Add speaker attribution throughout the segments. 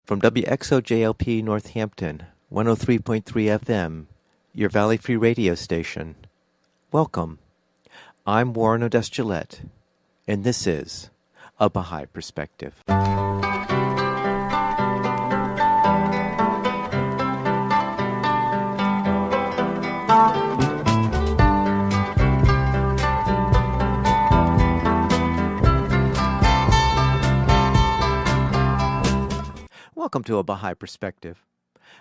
Speaker 1: From WXOJLP Northampton, 103.3 FM, your Valley Free radio station. Welcome. I'm Warren Odess-Gillette, and this is A Baha'i Perspective. Welcome to A Baha'i Perspective.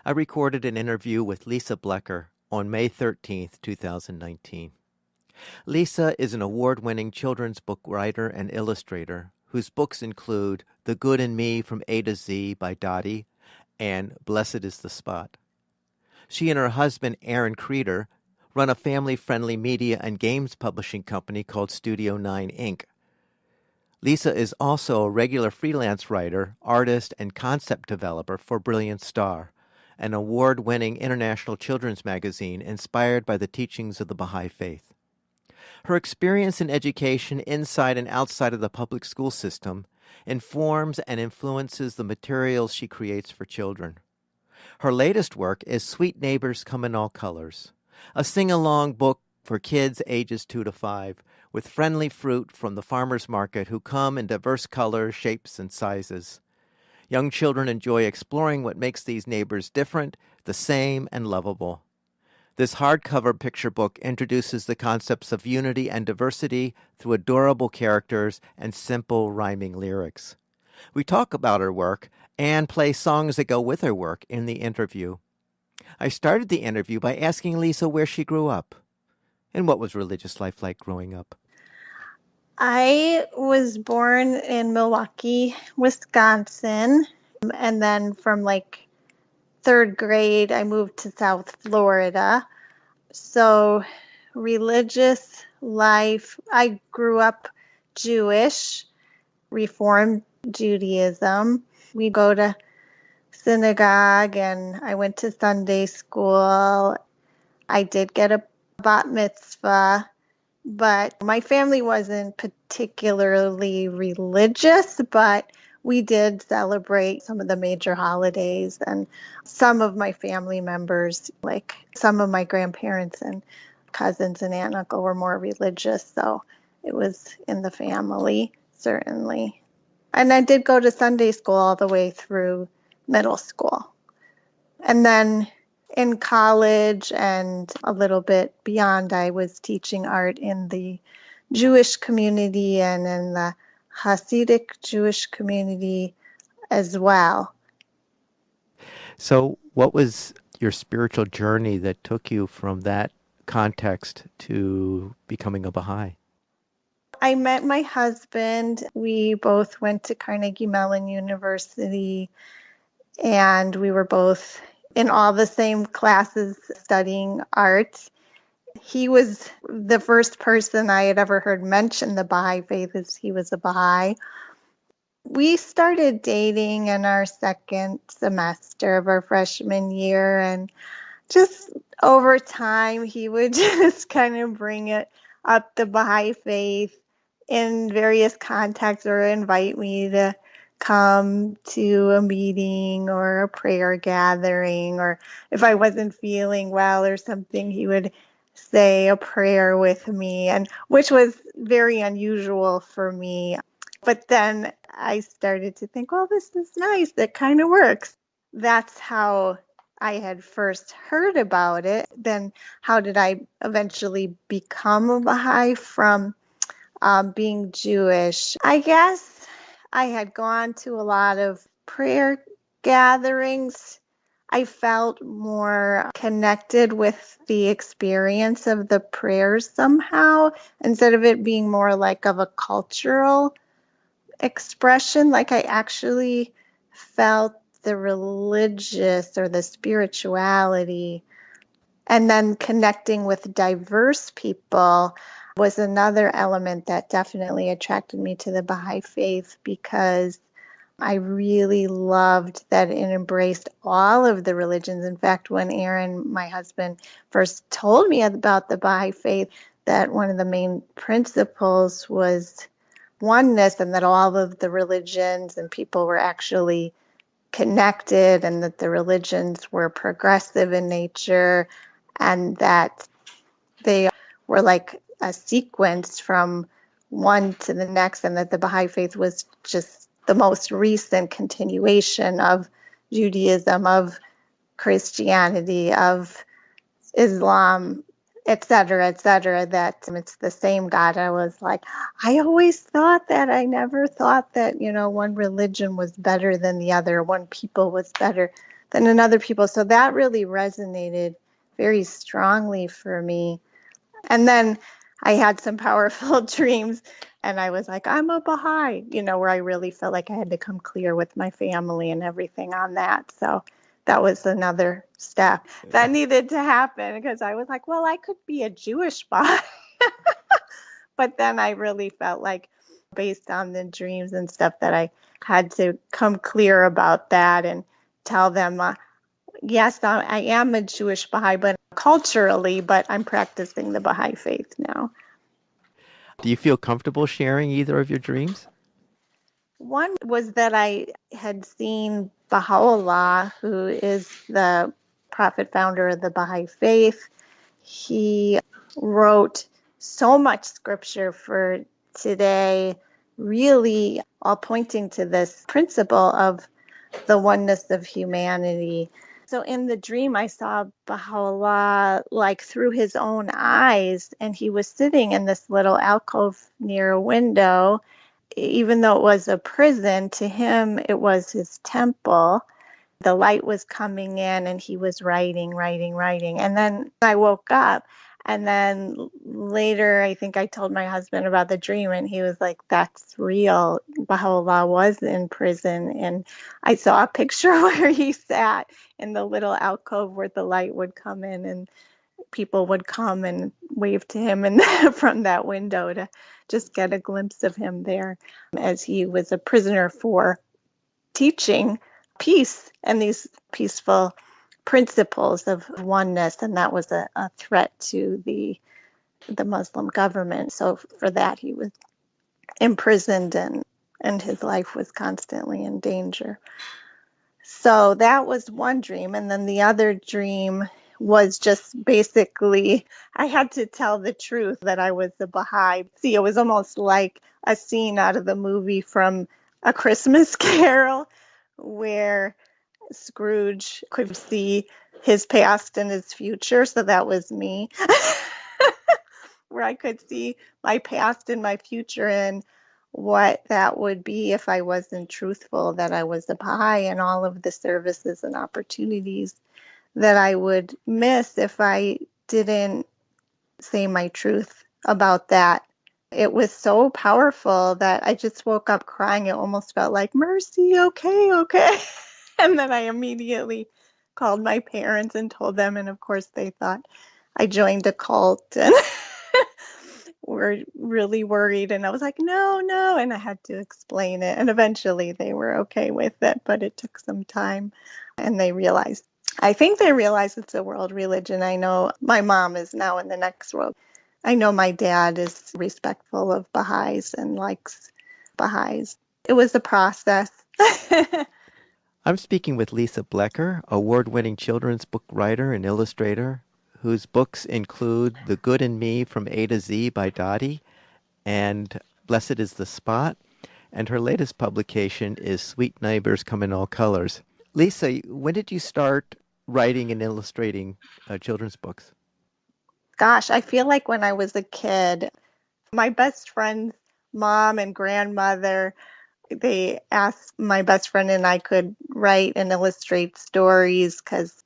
Speaker 1: I recorded an interview with Lisa Blecker on May 13th, 2019. Lisa is an award-winning children's book writer and illustrator whose books include The Good in Me from A to Z by Dottie and Blessed is the Spot. She and her husband, Aaron Creeder, run a family-friendly media and games publishing company called Studio 9 Inc. Lisa is also a regular freelance writer, artist, and concept developer for Brilliant Star, an award-winning international children's magazine inspired by the teachings of the Baha'i faith. Her experience in education inside and outside of the public school system informs and influences the materials she creates for children. Her latest work is Sweet Neighbors Come in All Colors, a sing-along book for kids ages 2 to 5, with friendly fruit from the farmer's market who come in diverse colors, shapes, and sizes. Young children enjoy exploring what makes these neighbors different, the same, and lovable. This hardcover picture book introduces the concepts of unity and diversity through adorable characters and simple rhyming lyrics. We talk about her work and play songs that go with her work in the interview. I started the interview by asking Lisa where she grew up and what was religious life like growing up.
Speaker 2: I was born in Milwaukee, Wisconsin, and then from third grade, I moved to South Florida. So religious life, I grew up Jewish, Reformed Judaism. We go to synagogue and I went to Sunday school. I did get a bat mitzvah. But my family wasn't particularly religious, but we did celebrate some of the major holidays. And some of my family members, like some of my grandparents and cousins and aunt and uncle, were more religious. So it was in the family, certainly. And I did go to Sunday school all the way through middle school. And then in college and a little bit beyond, I was teaching art in the Jewish community and in the Hasidic Jewish community as well.
Speaker 1: So what was your spiritual journey that took you from that context to becoming a Baha'i?
Speaker 2: I met my husband. We both went to Carnegie Mellon University, and we were both in all the same classes studying art. He was the first person I had ever heard mention the Baha'i faith as he was a Baha'i. We started dating in our second semester of our freshman year, and just over time, he would just kind of bring it up, the Baha'i faith, in various contexts, or invite me to come to a meeting or a prayer gathering, or if I wasn't feeling well or something, he would say a prayer with me, and which was very unusual for me. But then I started to think, well, this is nice. That kind of works. That's how I had first heard about it. Then how did I eventually become a Baha'i from being Jewish? I guess I had gone to a lot of prayer gatherings. I felt more connected with the experience of the prayers somehow, instead of it being more like of a cultural expression. Like I actually felt the religious or the spirituality. And then connecting with diverse people was another element that definitely attracted me to the Baha'i faith, because I really loved that it embraced all of the religions. In fact, when Aaron, my husband, first told me about the Baha'i faith, that one of the main principles was oneness, and that all of the religions and people were actually connected and that the religions were progressive in nature and that they were like a sequence from one to the next, and that the Baha'i faith was just the most recent continuation of Judaism, of Christianity, of Islam, et cetera, that it's the same God. I was like, I always thought that. I never thought that, one religion was better than the other, one people was better than another people. So that really resonated very strongly for me. And then I had some powerful dreams, and I was like, I'm a Baha'i, where I really felt like I had to come clear with my family and everything on that. So that was another step that needed to happen, because I was like, well, I could be a Jewish Baha'i. But then I really felt like, based on the dreams and stuff, that I had to come clear about that and tell them, yes, I am a Jewish Baha'i, but culturally, but I'm practicing the Baha'i faith now.
Speaker 1: Do you feel comfortable sharing either of your dreams?
Speaker 2: One was that I had seen Baha'u'llah, who is the prophet founder of the Baha'i faith. He wrote so much scripture for today, really all pointing to this principle of the oneness of humanity. So in the dream, I saw Baha'u'llah like through his own eyes, and he was sitting in this little alcove near a window. Even though it was a prison, to him it was his temple. The light was coming in, and he was writing. And then I woke up, and then later I think I told my husband about the dream, and he was like, that's real. Baha'u'llah was in prison, and I saw a picture where he sat in the little alcove where the light would come in, and people would come and wave to him and from that window to just get a glimpse of him there, as he was a prisoner for teaching peace and these peaceful principles of oneness. And that was a threat to the Muslim government. So for that, he was imprisoned, and his life was constantly in danger. So that was one dream. And then the other dream was just basically, I had to tell the truth that I was a Baha'i. See, it was almost like a scene out of the movie from A Christmas Carol, where Scrooge could see his past and his future. So that was me, where I could see my past and my future, and what that would be if I wasn't truthful, that I was a Baha'i, and all of the services and opportunities that I would miss if I didn't say my truth about that. It was so powerful that I just woke up crying. It almost felt like, mercy, okay. And then I immediately called my parents and told them, and of course they thought I joined a cult and were really worried. And I was like, no. And I had to explain it. And eventually they were okay with it, but it took some time. And I think they realized it's a world religion. I know my mom is now in the next world. I know my dad is respectful of Baha'is and likes Baha'is. It was a process.
Speaker 1: I'm speaking with Lisa Blecker, award-winning children's book writer and illustrator, whose books include The Good in Me from A to Z by Dottie and Blessed is the Spot, and her latest publication is Sweet Neighbors Come in All Colors. Lisa, when did you start writing and illustrating children's books?
Speaker 2: Gosh, I feel like when I was a kid, my best friend's mom and grandmother, they asked my best friend and I could write and illustrate stories, because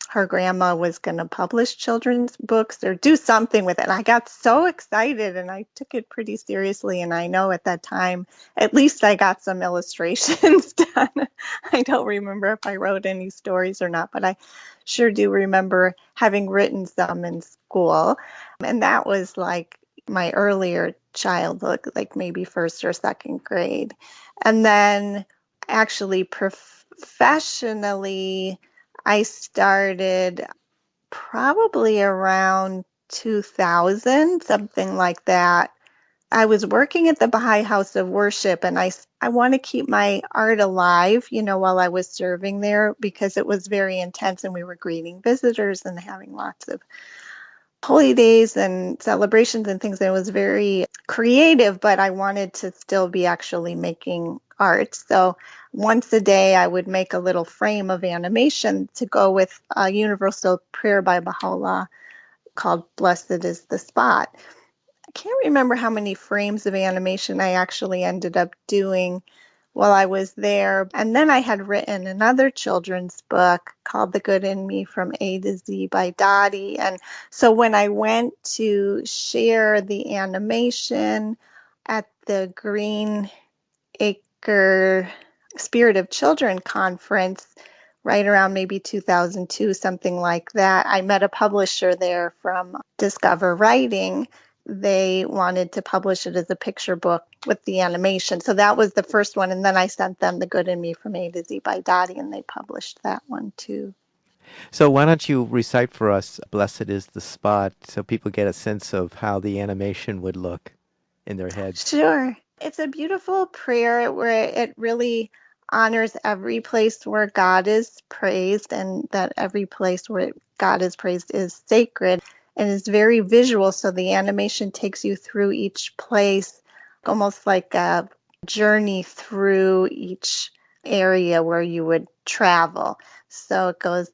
Speaker 2: her grandma was going to publish children's books or do something with it. And I got so excited, and I took it pretty seriously. And I know at that time, at least I got some illustrations done. I don't remember if I wrote any stories or not, but I sure do remember having written some in school. And that was like my earlier childhood, like maybe first or second grade. And then actually professionally, I started probably around 2000, something like that. I was working at the Baha'i House of Worship, and I want to keep my art alive, while I was serving there, because it was very intense and we were greeting visitors and having lots of holy days and celebrations and things. And it was very creative, but I wanted to still be actually making art. So once a day, I would make a little frame of animation to go with a universal prayer by Baha'u'llah called Blessed is the Spot. I can't remember how many frames of animation I actually ended up doing while I was there. And then I had written another children's book called The Good in Me from A to Z by Dottie. And so when I went to share the animation at the Green Acre Spirit of Children conference, right around maybe 2002, something like that, I met a publisher there from Discover Writing. They wanted to publish it as a picture book with the animation. So that was the first one. And then I sent them The Good in Me from A to Z by Dottie, and they published that one too.
Speaker 1: So why don't you recite for us Blessed is the Spot so people get a sense of how the animation would look in their heads?
Speaker 2: Sure. It's a beautiful prayer where it really honors every place where God is praised, and that every place where God is praised is sacred, and is very visual. So the animation takes you through each place, almost like a journey through each area where you would travel. So it goes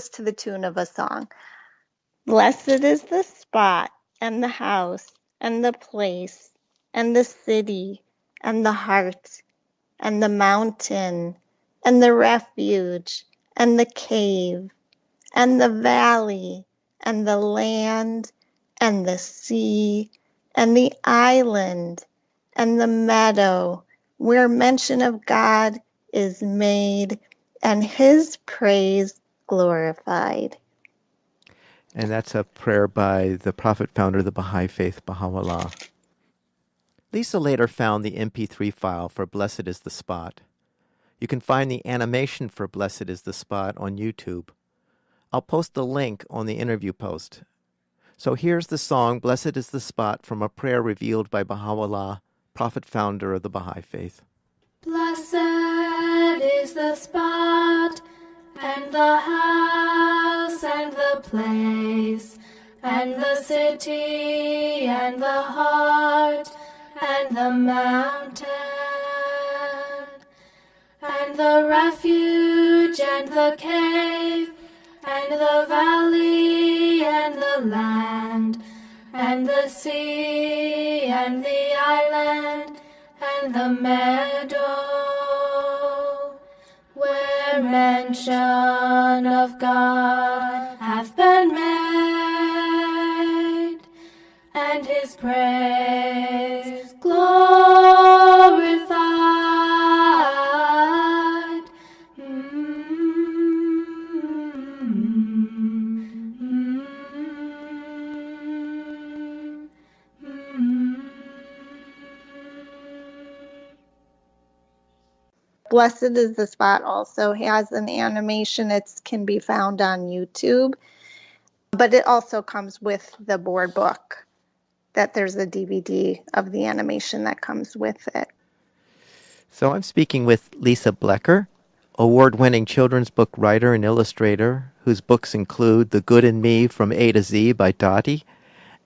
Speaker 2: to the tune of a song. Blessed is the spot, and the house, and the place, and the city, and the heart, and the mountain, and the refuge, and the cave, and the valley, and the land, and the sea, and the island, and the meadow, where mention of God is made, and his praise glorified.
Speaker 1: And that's a prayer by the prophet founder of the Baha'i faith, Baha'u'llah. Lisa later found the MP3 file for Blessed is the Spot. You can find the animation for Blessed is the Spot on YouTube. I'll post the link on the interview post. So here's the song Blessed is the Spot from a prayer revealed by Baha'u'llah, prophet founder of the Baha'i faith.
Speaker 3: Blessed is the spot, and the house, and the place, and the city, and the heart, and the mountain, and the refuge, and the cave, and the valley, and the land, and the sea, and the island, and the meadow, where mention of God hath been made, and his praise glorified.
Speaker 2: Blessed is the Spot also has an animation. It can be found on YouTube, but it also comes with the board book, that there's a DVD of the animation that comes with it.
Speaker 1: So I'm speaking with Lisa Blecker, award-winning children's book writer and illustrator, whose books include The Good in Me from A to Z by Dottie,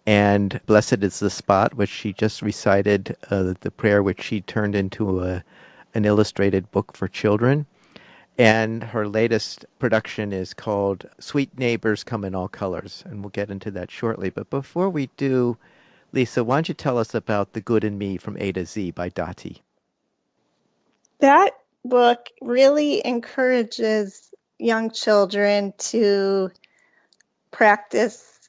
Speaker 1: and Blessed is the Spot, which she just recited, the prayer which she turned into an illustrated book for children. And her latest production is called Sweet Neighbors Come in All Colors, and we'll get into that shortly. But before we do, Lisa, why don't you tell us about The Good in Me from A to Z by Dottie?
Speaker 2: That book really encourages young children to practice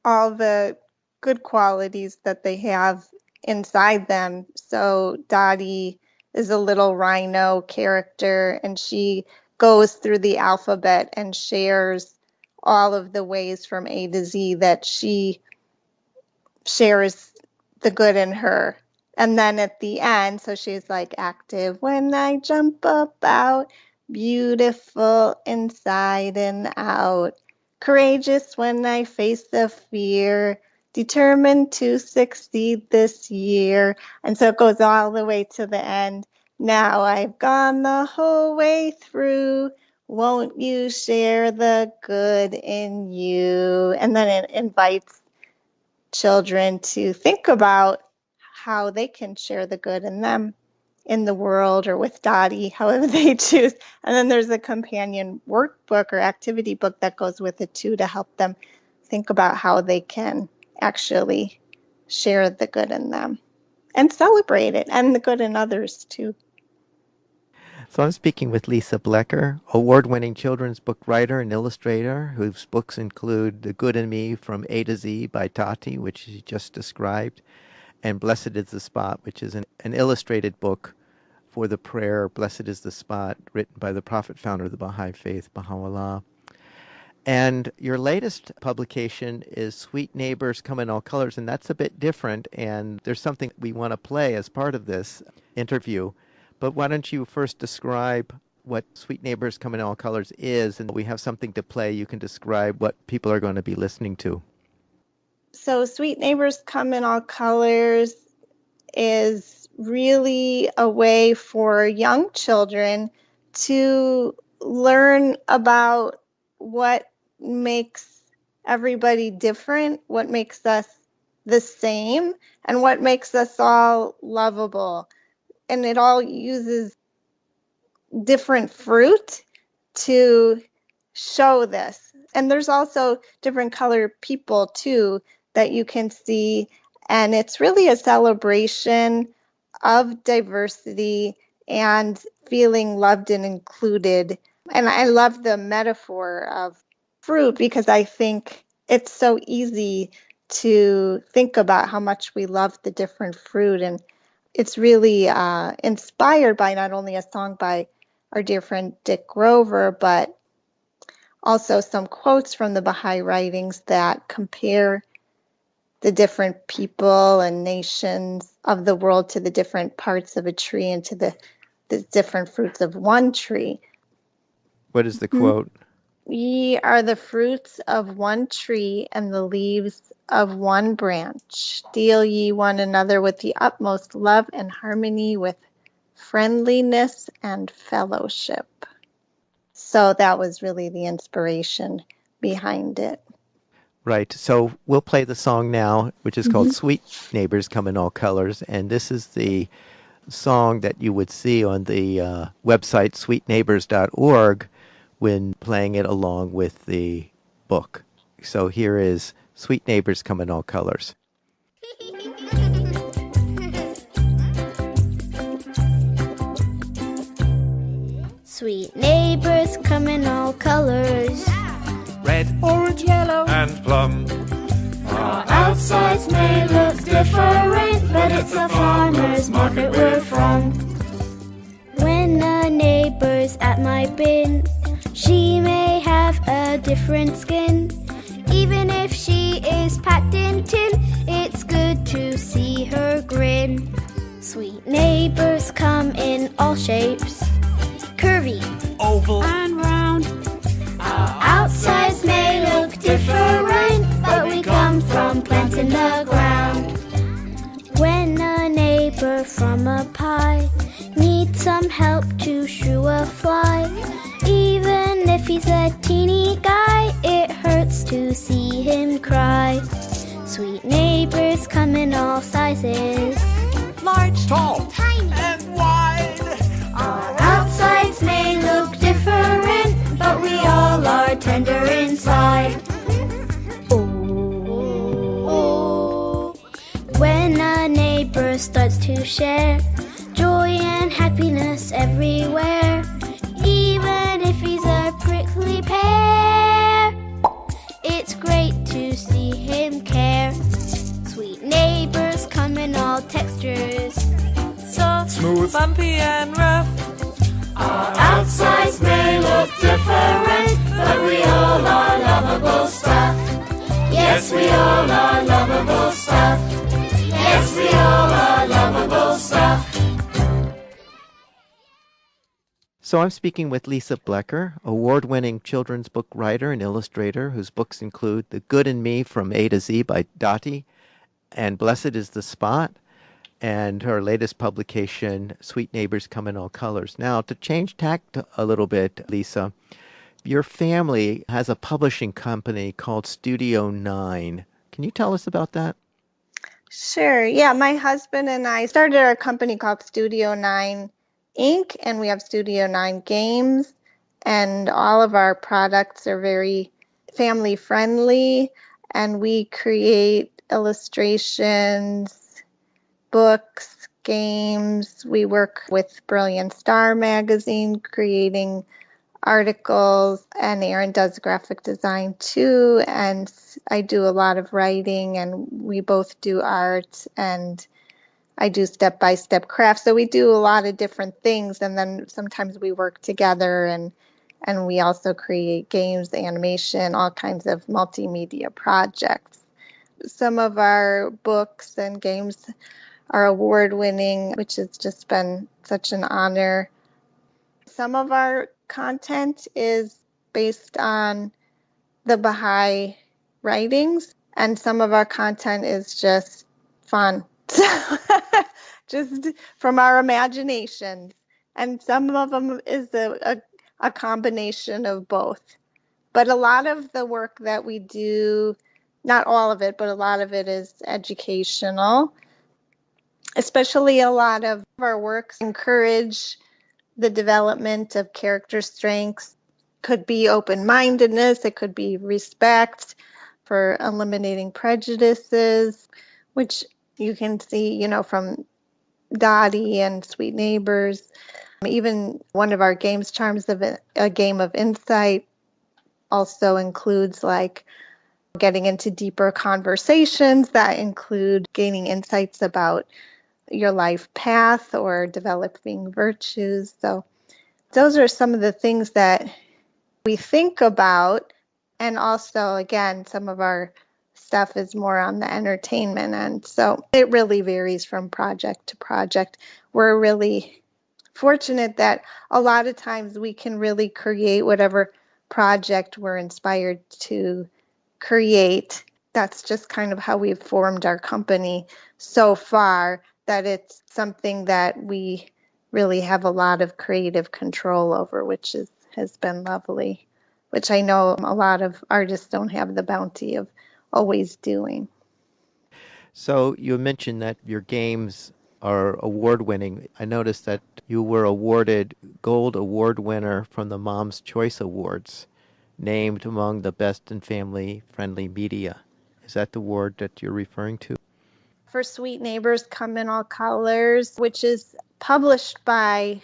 Speaker 2: all the good qualities that they have inside them. So Dottie is a little rhino character, and she goes through the alphabet and shares all of the ways from A to Z that she shares the good in her. And then at the end, so she's like, active when I jump about, beautiful inside and out, courageous when I face the fear, determined to succeed this year. And so it goes all the way to the end. Now I've gone the whole way through. Won't you share the good in you? And then it invites children to think about how they can share the good in them, in the world, or with Dottie, however they choose. And then there's a companion workbook or activity book that goes with it too, to help them think about how they can actually share the good in them and celebrate it, and the good in others too.
Speaker 1: So I'm speaking with Lisa Blecker, award-winning children's book writer and illustrator, whose books include The Good in Me from A to Z by Dottie, which she just described, and Blessed is the Spot, which is an illustrated book for the prayer, Blessed is the Spot, written by the prophet founder of the Baha'i faith, Baha'u'llah. And your latest publication is Sweet Neighbors Come in All Colors, and that's a bit different, and there's something we want to play as part of this interview. But why don't you first describe what Sweet Neighbors Come in All Colors is, and we have something to play. You can describe what people are going to be listening to.
Speaker 2: So Sweet Neighbors Come in All Colors is really a way for young children to learn about what makes everybody different, what makes us the same, and what makes us all lovable. And it all uses different fruit to show this. And there's also different colored people too that you can see. And it's really a celebration of diversity and feeling loved and included. And I love the metaphor of fruit because I think it's so easy to think about how much we love the different fruit. And it's really inspired by not only a song by our dear friend Dick Grover, but also some quotes from the Baha'i writings that compare the different people and nations of the world to the different parts of a tree and to the different fruits of one tree.
Speaker 1: What is the quote?
Speaker 2: Ye are the fruits of one tree and the leaves of one branch. Deal ye one another with the utmost love and harmony, with friendliness and fellowship. So that was really the inspiration behind it.
Speaker 1: Right. So we'll play the song now, which is called Sweet Neighbors Come in All Colors. And this is the song that you would see on the website sweetneighbors.org when playing it along with the book. So here is Sweet Neighbors Come in All Colors.
Speaker 4: Sweet neighbors come in all colors,
Speaker 5: red,
Speaker 6: orange, yellow,
Speaker 5: and plum.
Speaker 3: Our outsides may look different, but it's the farmer's market we're from.
Speaker 4: when a neighbor's at my bin, she may have a different skin. Even if she is packed in tin, it's good to see her grin. Sweet neighbors come in all shapes, curvy,
Speaker 5: Oval,
Speaker 6: and round.
Speaker 3: Our outsides may look different, but we come from plants in the ground.
Speaker 4: when a neighbor from a pie needs some help to shoo a fly. Even if he's a teeny guy, it hurts to see him cry. Sweet neighbors come in all sizes,
Speaker 6: Large,
Speaker 5: tall,
Speaker 3: Tiny.
Speaker 5: and wide.
Speaker 3: Our outsides may look different, but we all are tender inside.
Speaker 4: oh. When a neighbor starts to share joy and happiness everywhere, even if he's a prickly pear, it's great to see him care. Sweet neighbors come in all textures,
Speaker 6: soft,
Speaker 5: Smooth,
Speaker 6: bumpy, and rough.
Speaker 3: Our outsides may look different, but we all are lovable stuff. Yes, we all are lovable stuff. Yes, we all are lovable stuff.
Speaker 1: So I'm speaking with Lisa Blecker, award-winning children's book writer and illustrator whose books include The Good in Me from A to Z by Dottie and Blessed is the Spot, and her latest publication, Sweet Neighbors Come in All Colors. Now, to change tact a little bit, Lisa, your family has a publishing company called Studio 9. Can you tell us about that?
Speaker 2: Sure. Yeah, my husband and I started our company called Studio 9 Inc., and we have Studio 9 Games, and all of our products are very family friendly, and we create illustrations, books, games. We work with Brilliant Star magazine, creating articles, and Aaron does graphic design too, and I do a lot of writing, and we both do art, and I do step-by-step crafts. So we do a lot of different things, and then sometimes we work together, and we also create games, animation, all kinds of multimedia projects. Some of our books and games are award-winning, which has just been such an honor. Some of our content is based on the Baha'i writings, and some of our content is just fun, just from our imaginations. And some of them is a combination of both. But a lot of the work that we do, not all of it, but a lot of it is educational. Especially a lot of our works encourage the development of character strengths. Could be open-mindedness, it could be respect for eliminating prejudices, which you can see, from Dottie and Sweet Neighbors. Even one of our games, Charms of a Game of Insight, also includes like getting into deeper conversations that include gaining insights about your life path or developing virtues. So those are some of the things that we think about. And also, again, some of our stuff is more on the entertainment end. So it really varies from project to project. We're really fortunate that a lot of times we can really create whatever project we're inspired to create. That's just kind of how we've formed our company so far, that it's something that we really have a lot of creative control over, which has been lovely, which I know a lot of artists don't have the bounty of always doing.
Speaker 1: So you mentioned that your games are award-winning. I noticed that you were awarded Gold Award winner from the Mom's Choice Awards, named among the best in family-friendly media. Is that the award that you're referring to?
Speaker 2: For Sweet Neighbors Come in All Colors, which is published by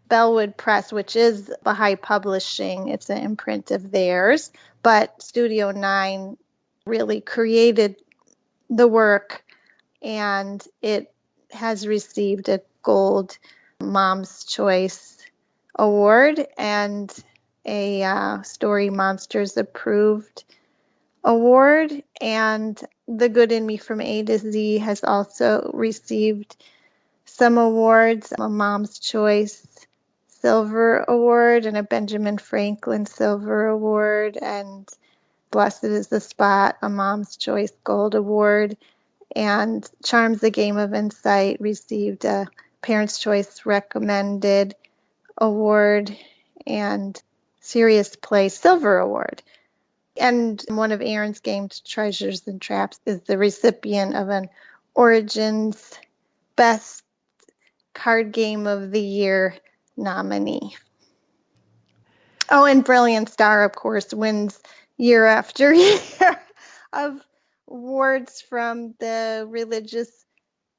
Speaker 2: Bellwood Press, which is Baha'i Publishing. It's an imprint of theirs. But Studio 9 really created the work, and it has received a Gold Mom's Choice Award and a Story Monsters Approved Award. And The Good in Me from A to Z has also received some awards, a Mom's Choice Silver Award and a Benjamin Franklin Silver Award, and Blessed is the Spot, a Mom's Choice Gold Award, and Charms the Game of Insight received a Parents' Choice Recommended Award and Serious Play Silver Award. And one of Aaron's games, Treasures and Traps, is the recipient of an Origins Best Card Game of the Year nominee. Oh, and Brilliant Star, of course, wins year after year of awards from the Religious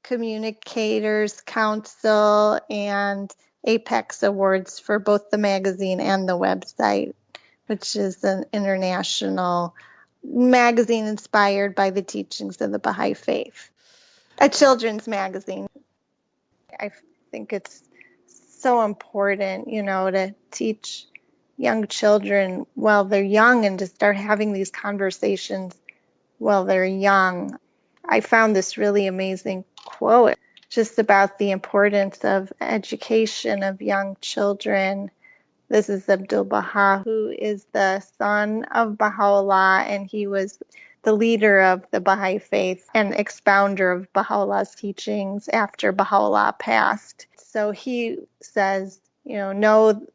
Speaker 2: Communicators Council and Apex Awards for both the magazine and the website, which is an international magazine inspired by the teachings of the Baha'i faith. A children's magazine. I think it's so important, to teach young children while they're young and to start having these conversations while they're young. I found this really amazing quote just about the importance of education of young children This is Abdul Baha, who is the son of Baha'u'llah, and he was the leader of the Baha'i faith and expounder of Baha'u'llah's teachings after Baha'u'llah passed. So he says, know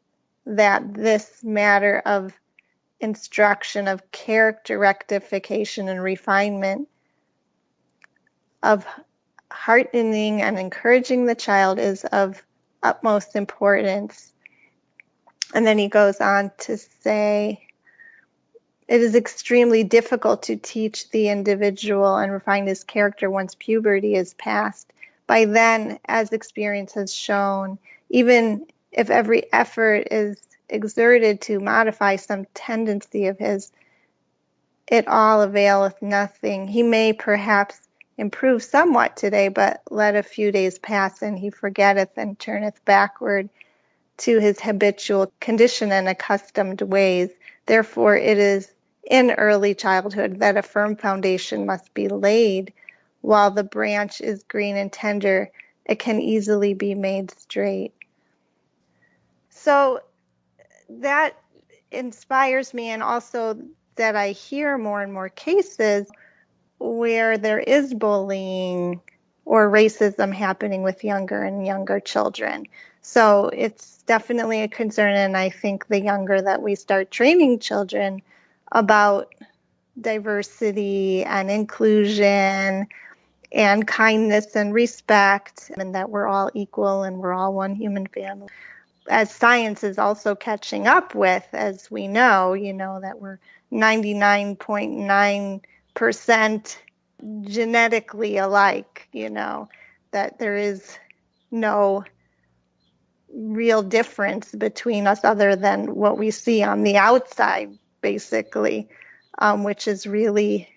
Speaker 2: that this matter of instruction, of character rectification and refinement, of heartening and encouraging the child is of utmost importance. And then he goes on to say, it is extremely difficult to teach the individual and refine his character once puberty is past. By then, as experience has shown, even if every effort is exerted to modify some tendency of his, it all availeth nothing. He may perhaps improve somewhat today, but let a few days pass, and he forgetteth and turneth backward to his habitual condition and accustomed ways. Therefore, it is in early childhood that a firm foundation must be laid. While the branch is green and tender, it can easily be made straight. So that inspires me, and also that I hear more and more cases where there is bullying or racism happening with younger and younger children. So it's definitely a concern, and I think the younger that we start training children about diversity and inclusion and kindness and respect, and that we're all equal and we're all one human family. As science is also catching up with, as we know, that we're 99.9% genetically alike, that there is no real difference between us other than what we see on the outside, basically, which is really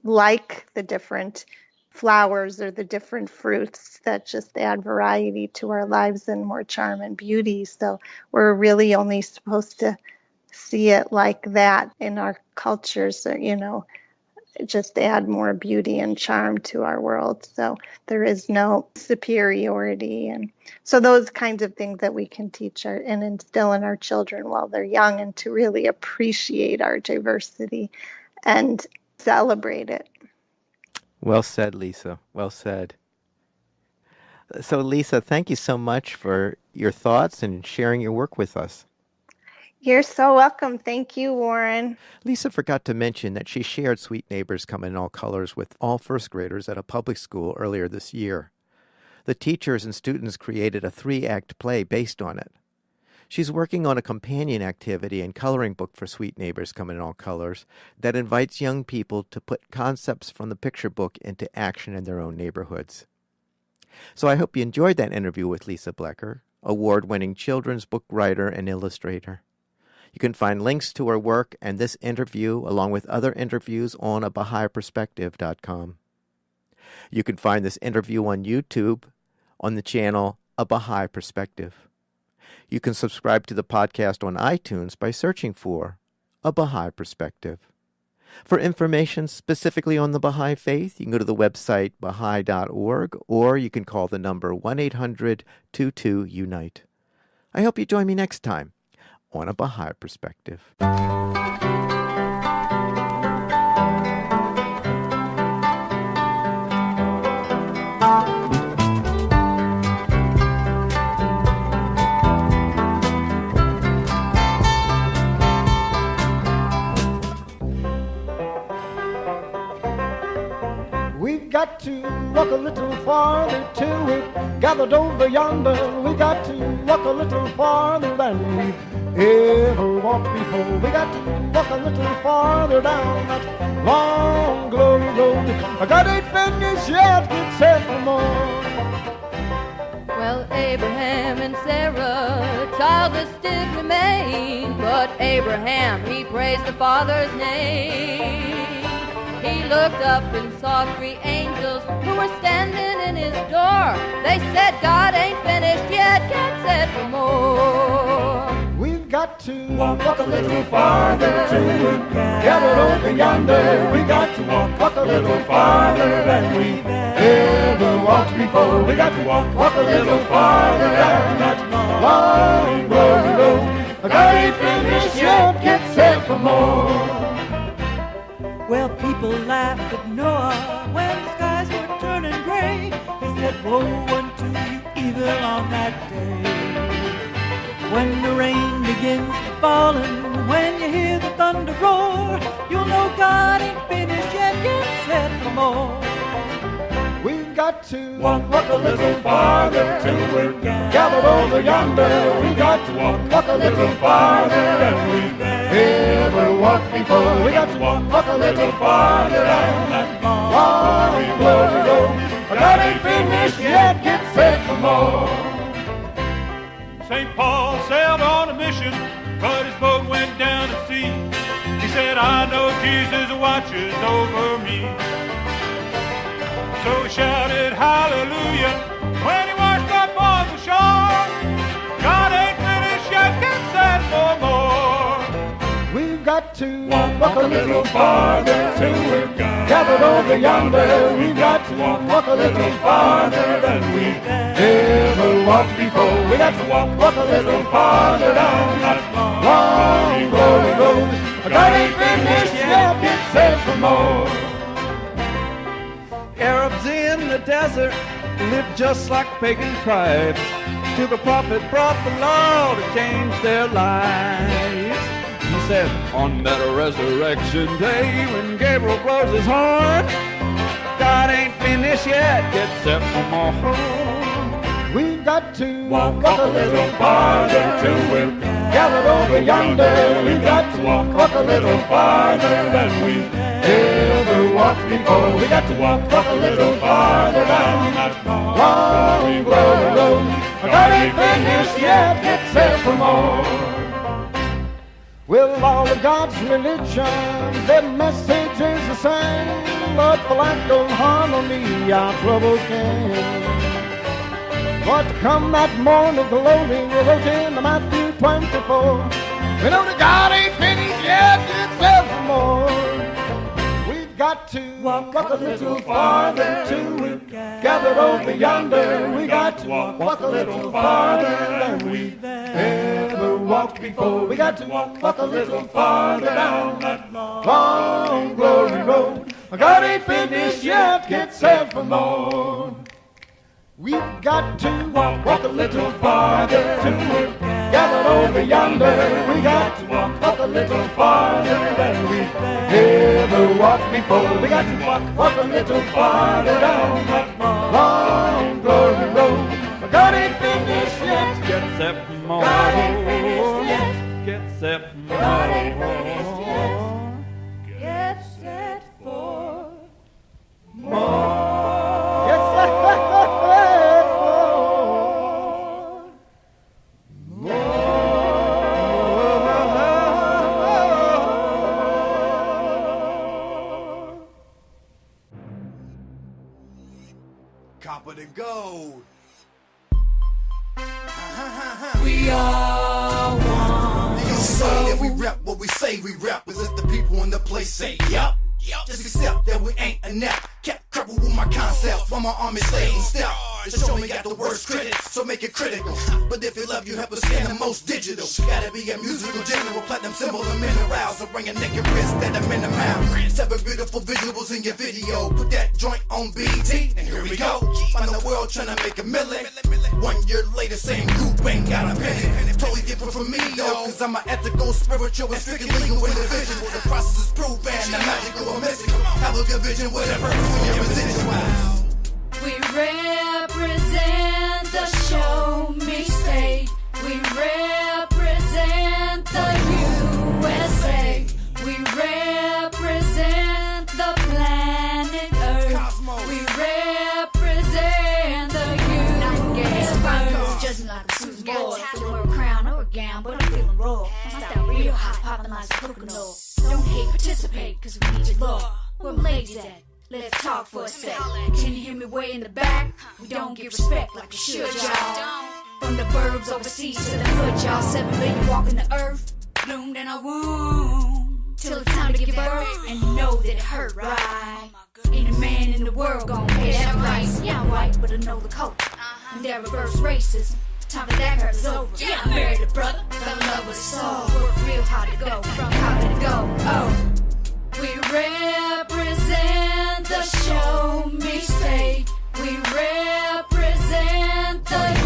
Speaker 2: like the different flowers or the different fruits that just add variety to our lives and more charm and beauty. So we're really only supposed to see it like that in our cultures, just add more beauty and charm to our world. So there is no superiority. And so those kinds of things that we can teach and instill in our children while they're young, and to really appreciate our diversity and celebrate it.
Speaker 1: Well said, Lisa. Well said. So, Lisa, thank you so much for your thoughts and sharing your work with us.
Speaker 2: You're so welcome. Thank you, Warren.
Speaker 1: Lisa forgot to mention that she shared Sweet Neighbors Come in All Colors with all first graders at a public school earlier this year. The teachers and students created a 3-act play based on it. She's working on a companion activity and coloring book for Sweet Neighbors Come in All Colors that invites young people to put concepts from the picture book into action in their own neighborhoods. So I hope you enjoyed that interview with Lisa Blecker, award-winning children's book writer and illustrator. You can find links to her work and this interview, along with other interviews, on Baha'iPerspective.com. You can find this interview on YouTube on the channel A Baha'i Perspective. You can subscribe to the podcast on iTunes by searching for A Baha'i Perspective. For information specifically on the Baha'i Faith, you can go to the website baha'i.org, or you can call the number 1-800-22-UNITE. I hope you join me next time on A Baha'i Perspective.
Speaker 7: We've got to walk a little farther till we've gathered over yonder. We got to walk a little farther than we've ever walked before. We got to walk a little farther down that long glory road. God ain't finished yet, it's said for more.
Speaker 8: Well, Abraham and Sarah, childless did remain, but Abraham, he praised the Father's name. He looked up and saw 3 angels who were standing in his door. They said, God ain't finished yet, God said for more.
Speaker 7: We've got to walk a little farther till we've gathered over yonder. We got to walk a little farther than we've ever walked before. We got to walk a little farther down that long glory road. God ain't finished yet, get set for more.
Speaker 6: Well, people laughed at Noah when the skies were turning gray. They said, woe unto you evil on that day. When the rain begins to fall and when you hear the thunder roar, you'll know God ain't finished yet, get set for more.
Speaker 7: We've got to walk a little farther till we're gathered over yonder. We've got to walk a little farther than we've ever walked before. We got to walk a little farther down that long glory road. God ain't finished yet, get set for more.
Speaker 9: St. Paul sailed on a mission, but his boat went down at sea. He said, I know Jesus watches over me. So he shouted hallelujah when he washed up on the shore. God ain't finished yet, get set for more.
Speaker 7: We've got to walk a little farther till we're gathered over yonder. We've got to walk a little farther than we've ever walked before. We got to walk a little farther down that long glory road. God ain't finished yet, get set for more.
Speaker 10: Arabs in the desert lived just like pagan tribes, till the prophet brought the law to change their lives. He said, on that resurrection day when Gabriel blows his horn, God ain't finished yet, get set for more.
Speaker 7: We've got to walk a little farther till we're gathered over yonder. We've got to walk a little farther than we've ever walked before. We got to walk a little farther down that long glory road. God ain't finished yet, get set for more. Well, all of God's religions, their message is the same, but for lack of harmony, our troubles came. But to come that morn of glory, we wrote in Matthew 24. We know that God ain't finished yet, it's set for more. We've got to walk a little farther till we're gathered over yonder. We got to walk a little farther than we've ever walked before. We got to walk a little farther down that long glory road. God ain't finished yet, get set for more. We've got to walk a little farther till we're gathered over yonder. We got to walk a little farther than we've ever walked before. We got to walk a little farther down that long glory road. But God ain't finished yet,
Speaker 10: Get set for more.
Speaker 7: God ain't finished yet,
Speaker 10: Get set for more.
Speaker 7: God ain't finished yet,
Speaker 8: Get set for
Speaker 7: more. Yes, sir.
Speaker 5: Copper to gold.
Speaker 6: We are one.
Speaker 5: They gon' say that we rep what we say we rep. Is it the people in the place say yup? Just accept that we ain't enough. Kept crippled with my concept while my army stayed in step. The show me got the worst critics, so make it critical. But if you love, you help us scan the most digital. Gotta be a musical general, platinum symbol and minerals. Ring a naked wrist that I'm in the mouth. 7 beautiful visuals in your video. Put that joint on BT, and here we go. Find the world trying to make a million. 1 year later, same group ain't got a penny. Totally different from me, though, cause I'm an ethical, spiritual, and strictly legal individual. The process is proven, the magical or mystical. Have a good vision, whatever, for your residuals.
Speaker 3: We represent the show me state. We represent the USA. We represent the planet Earth. We represent the universe.
Speaker 4: Judging like a Susan Boy. Don't wear a crown or a gown, but I'm feeling raw. My style real hot, popping like coconut. Don't hate, participate, cause we need your love. Where my ladies at? Let's talk for a sec. Can you hear me way in the back? We don't get respect like we should, y'all. From the burbs overseas to the hood, y'all. 7 billion walking the earth, bloomed in our womb. Till it's time to give birth, and you know that it hurt, right? Ain't a man in the world gon' pay that price. Yeah, I'm white, but I know the culture. And they're reverse racism.
Speaker 3: time for that curve is over. Yeah, I married a brother, fell in love with a soul. Worked real hard to go, from how to go. Oh, we represent the show me state. We represent the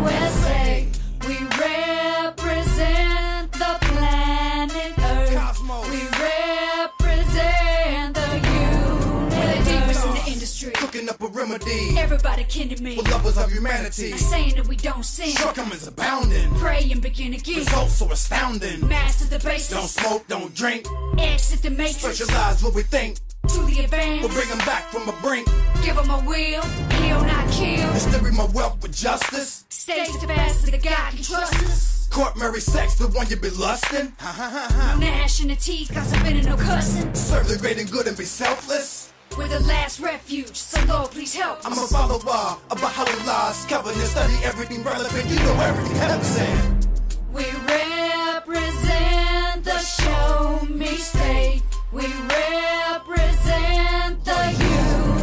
Speaker 3: USA. We represent the planet Earth. Cosmos. We represent the universe. We're the deepest in the industry,
Speaker 5: Cooking up a remedy.
Speaker 3: everybody kin to me.
Speaker 5: We're lovers of humanity.
Speaker 3: Not saying that we don't sin.
Speaker 5: Shortcomings abounding.
Speaker 3: Pray and begin again.
Speaker 5: Results so astounding.
Speaker 3: Master the basics.
Speaker 5: Don't smoke, don't drink.
Speaker 3: Exit the matrix.
Speaker 5: Specialize what we think.
Speaker 3: To the advance.
Speaker 5: We'll bring them back from a brink.
Speaker 3: Give them a will. Heal, not kill.
Speaker 5: Distribute my wealth with justice.
Speaker 3: Stay fast so the God can trust us.
Speaker 5: Court Mary sex, the one you be lusting.
Speaker 3: No gnashing of teeth, gossiping and no cussing.
Speaker 5: Serve the great and good and be selfless.
Speaker 3: We're the last refuge, so Lord, please help us.
Speaker 5: I'm a follower of Baha'i laws, covenant, study everything relevant. You know everything heaven said.
Speaker 3: We represent the show me state. We represent the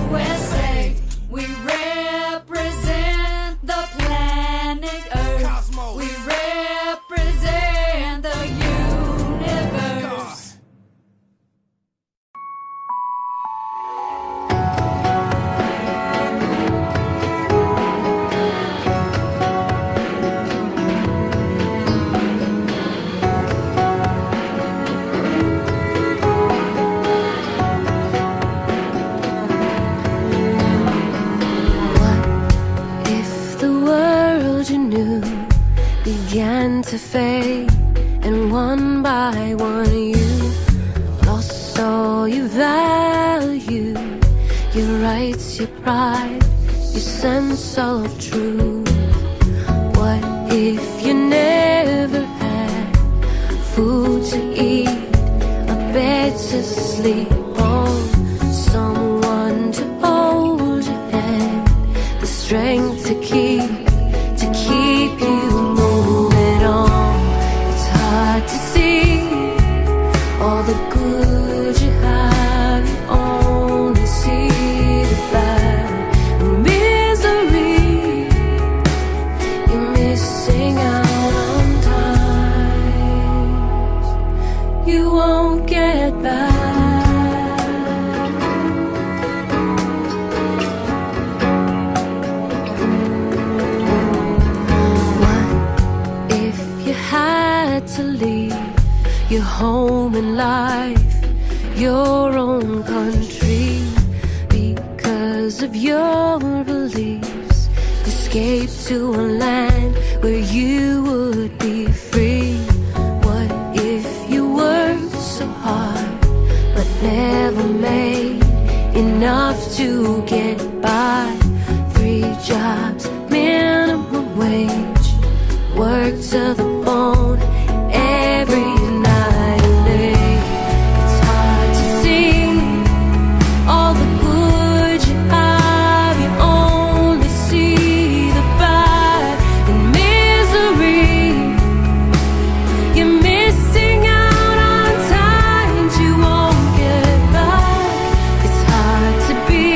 Speaker 3: USA. We represent the planet Earth.
Speaker 5: Cosmos.
Speaker 3: We represent the universe.
Speaker 11: Began to fade, and one by one you lost all your value, your rights, your pride, your sense of truth. What if you never had food to eat, a bed to sleep on, someone to hold your hand, the strength to keep you moving on? It's hard to see all the good you have. You only see the bad, the misery. You're missing out on times you won't get back. To leave your home and life, your own country, because of your beliefs. Escape to a land where you would be free. What if you worked so hard but never made enough to get by? 3 jobs, minimum wage, work to the bone every night and day. It's hard to see all the good you have. You only see the bad and misery. You're missing out on times you won't get back. It's hard to be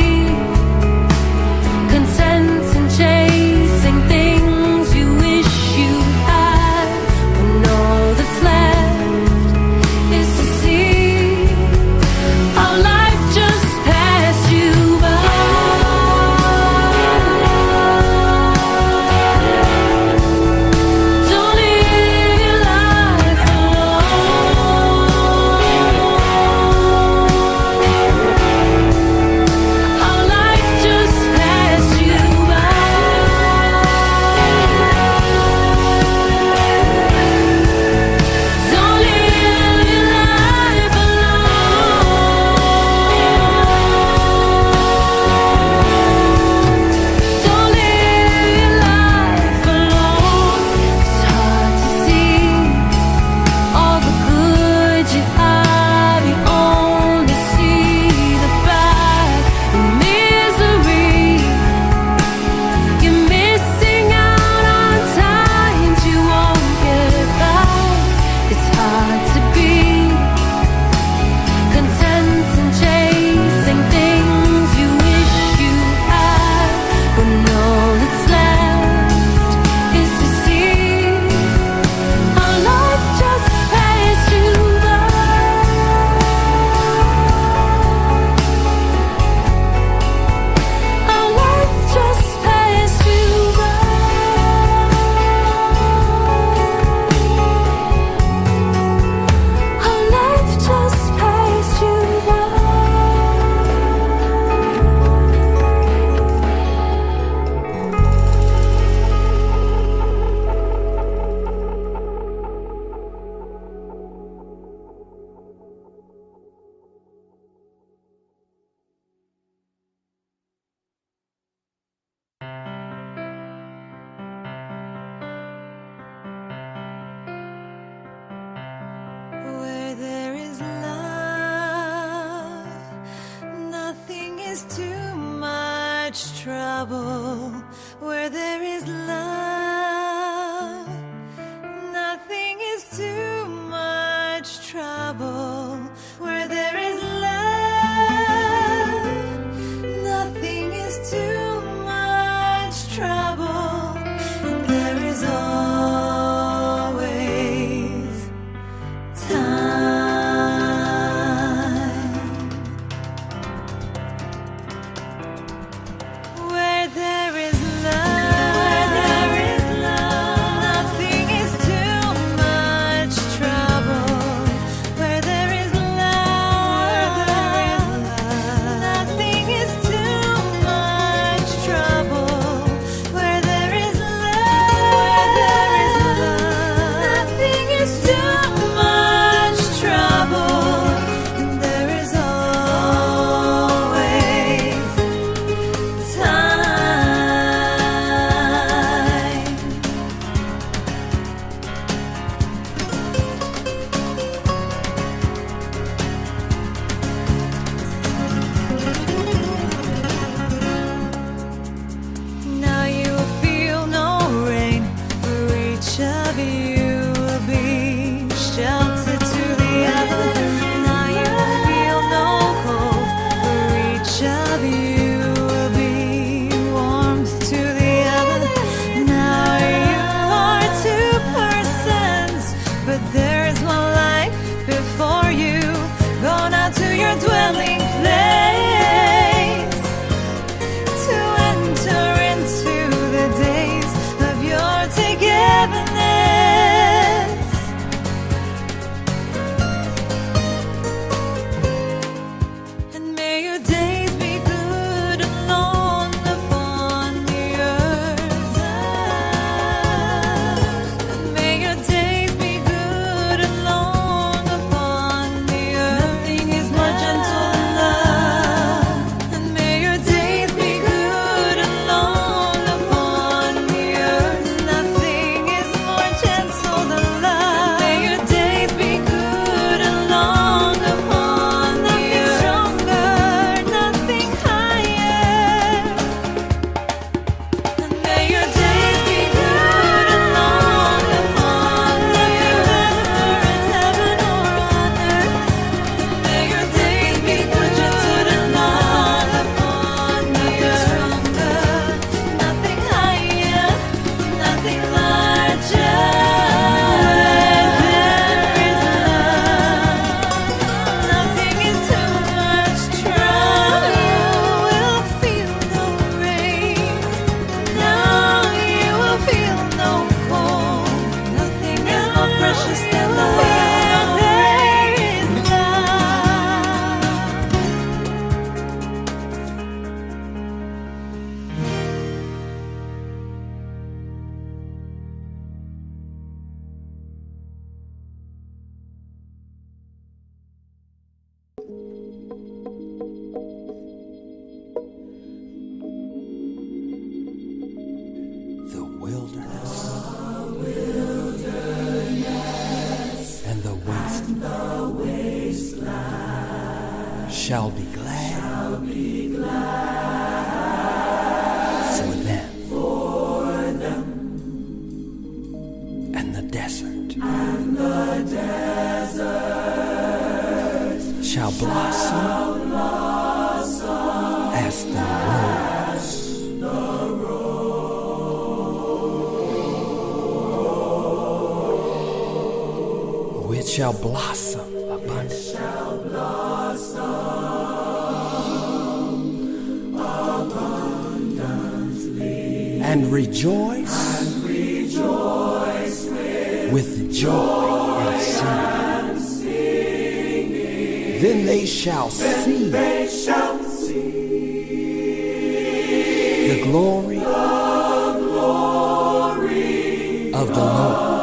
Speaker 12: trouble. Where there is love, nothing is too much trouble. Where there is love, nothing is too much trouble. And there is always time. Where there is love, nothing is too much trouble. Where there is love, nothing is too much trouble. Where there is love, nothing is too much trouble. And there is always time. Now you will feel no rain, for each of you will be shelter to the other. Now you will feel no cold, for each of you will be warmth to the other. Now you are two persons, but there is one life before you. Go now to your dwelling place to enter into the days of your togetherness. And may your days be good and long upon the earth. And may your days be good and long upon the earth. Nothing is more gentle than love. And may your days be good and long upon the earth. Nothing is more gentle than love. May your days be good and long upon the earth. Nothing stronger, nothing higher. And may your days be good and long upon the earth. In heaven or on earth. May your days be good and long upon the earth. Stronger, nothing higher, nothing larger. Where there is love, nothing is too much trouble. You will feel no rain. Now you will feel no cold. Nothing is more precious than love. There is love.
Speaker 13: The wilderness and the wasteland shall be glad for them, and the desert shall blossom as the rose, which shall blossom abundantly, and rejoice with joy and singing. Then they shall see the glory of the Lord.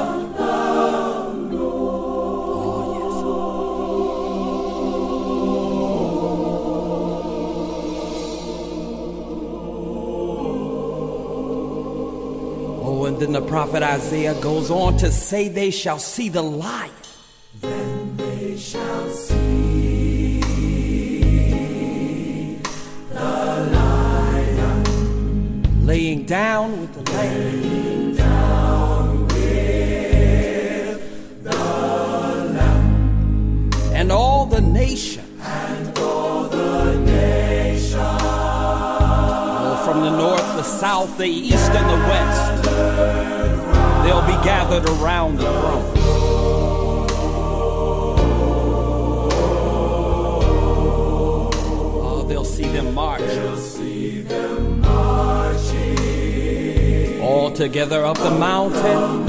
Speaker 13: Oh, and then the prophet Isaiah goes on to say they shall see the light. Then they shall see the light down with the Lamb. And all the nations. From the north, the south, the east, and the west, they'll be gathered around the throne. Oh, they'll see them march. All together up the mountain.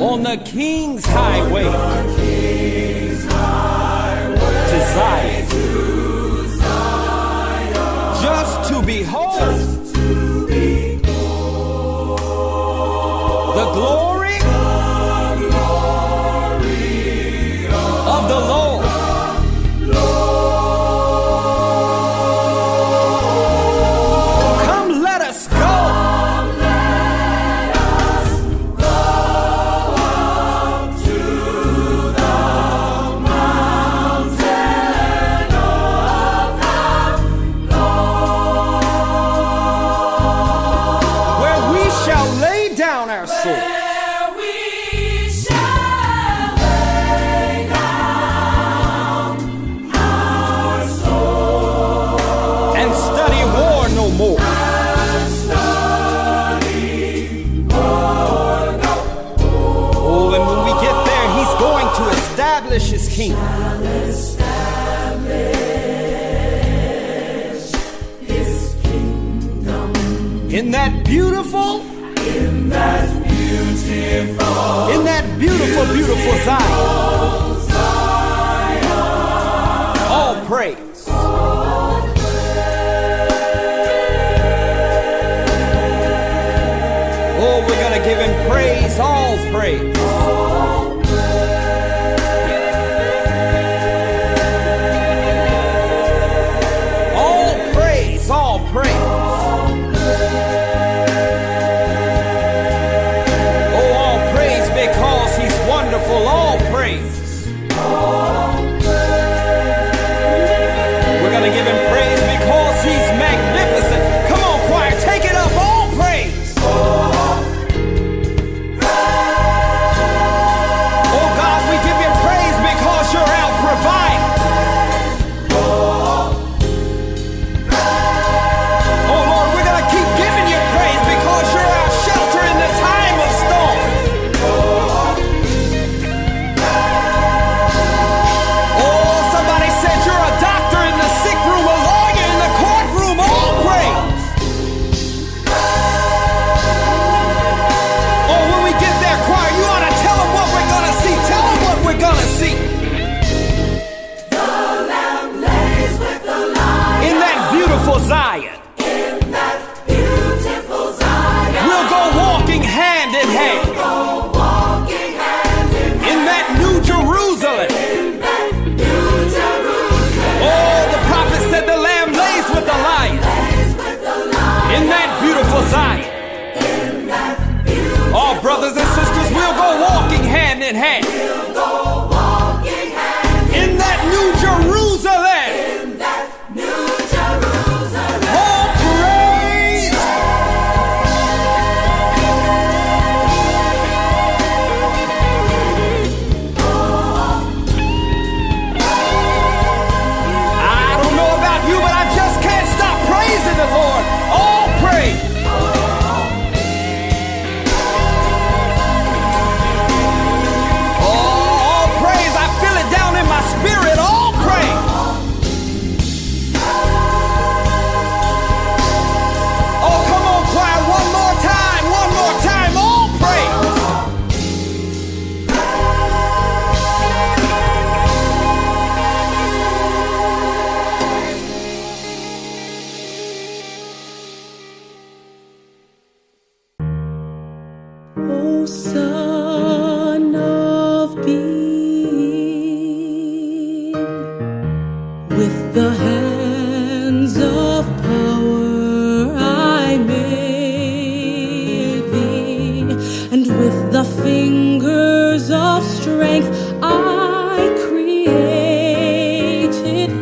Speaker 13: On the King's highway. To Zion. Just to behold the glory of the Lord. Come, let us go. His kingdom. In that beautiful Zion. All praise. Oh, we're gonna give him praise, all praise. All praise. We're gonna give him praise because he's magnificent. Come on, choir, take it up. All praise. Oh God, we give you praise because you're our provider. Oh Lord, we're gonna keep giving you praise because you're our shelter in the time of storm. Zion. In that beautiful Zion. We'll go walking hand in hand. In that New Jerusalem. Oh, the prophet said the lamb lays with the lion. In that beautiful Zion. All brothers and sisters, we'll go walking hand in hand. In that New Jerusalem. In that New Jerusalem. All praise. I don't know about you, but I just can't stop praising the Lord. All praise. All praise. I feel it down in my spirit. All praise. Oh, come on, choir. One more time. One more time. All praise.
Speaker 11: O Son of being, with the hands of power I made thee, and with the fingers of strength I created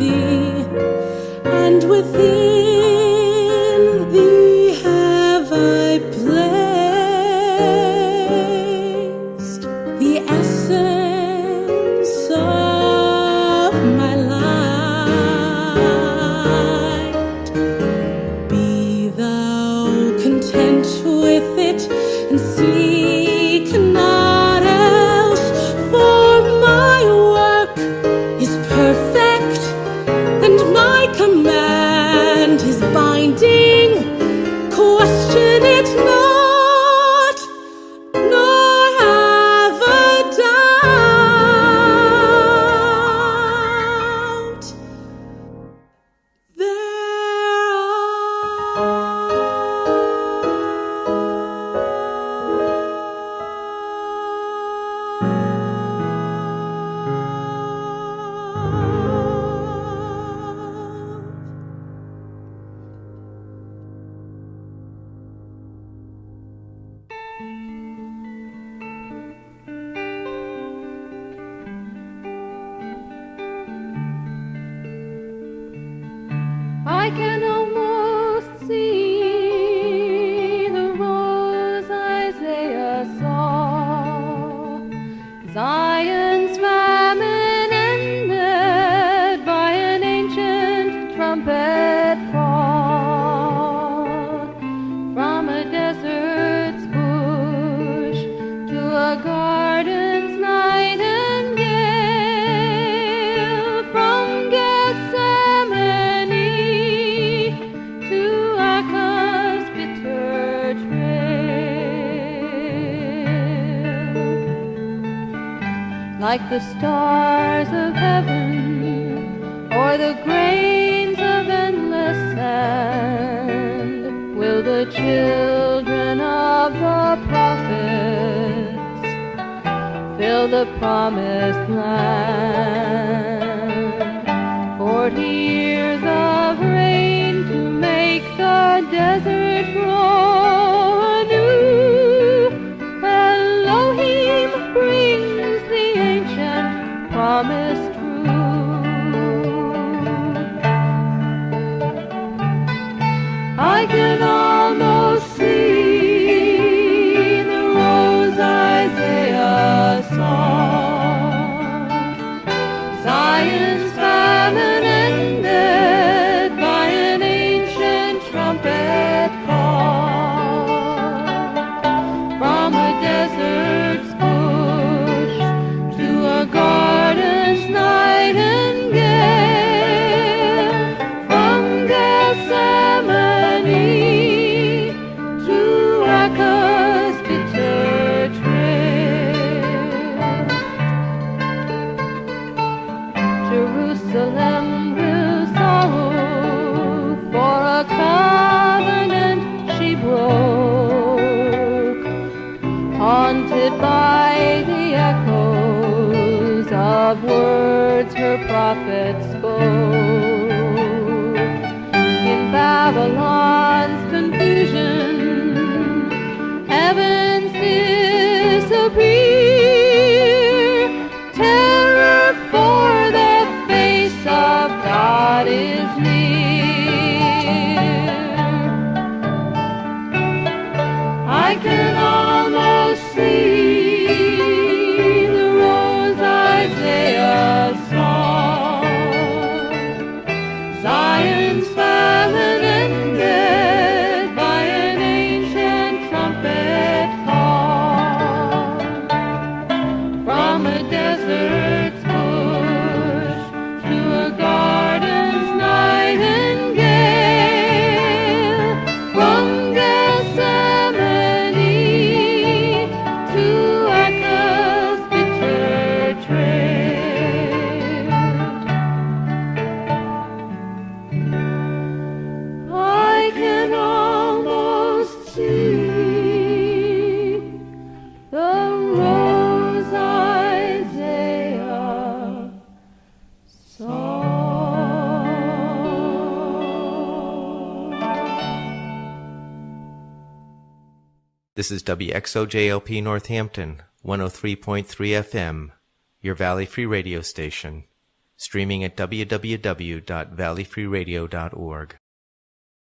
Speaker 11: thee, and within thee
Speaker 8: Zion's famine ended by an ancient trumpet call. From a desert's bush to a garden's nightingale, from Gethsemane to Acca's bitter trail. Like the stars of heaven or the grains of endless sand, will the children of the prophets fill the promised land. 40 years of rain to make the desert grow anew. Elohim brings the ancient promise true. I can almost see the rose Isaiah saw. Zion's famine ended by an ancient trumpet call. From a desert's bush to a garden's nightingale, from Gethsemane to Acca's bitter trail. Jerusalem will sorrow for a covenant she broke, haunted by the echoes of words her prophet spoke. In Babylon's confusion, heavens disappear. Terror for the face of God is near. I can almost see the rose Isaiah saw. Zion's famine ended by an ancient trumpet call. From a desert's bush to a garden's nightingale, from Gethsemane to Acca's bitter trail. I can almost see the rose Isaiah saw.
Speaker 1: This is WXOJLP Northampton, 103.3 FM, your Valley Free Radio station, streaming at www.valleyfreeradio.org.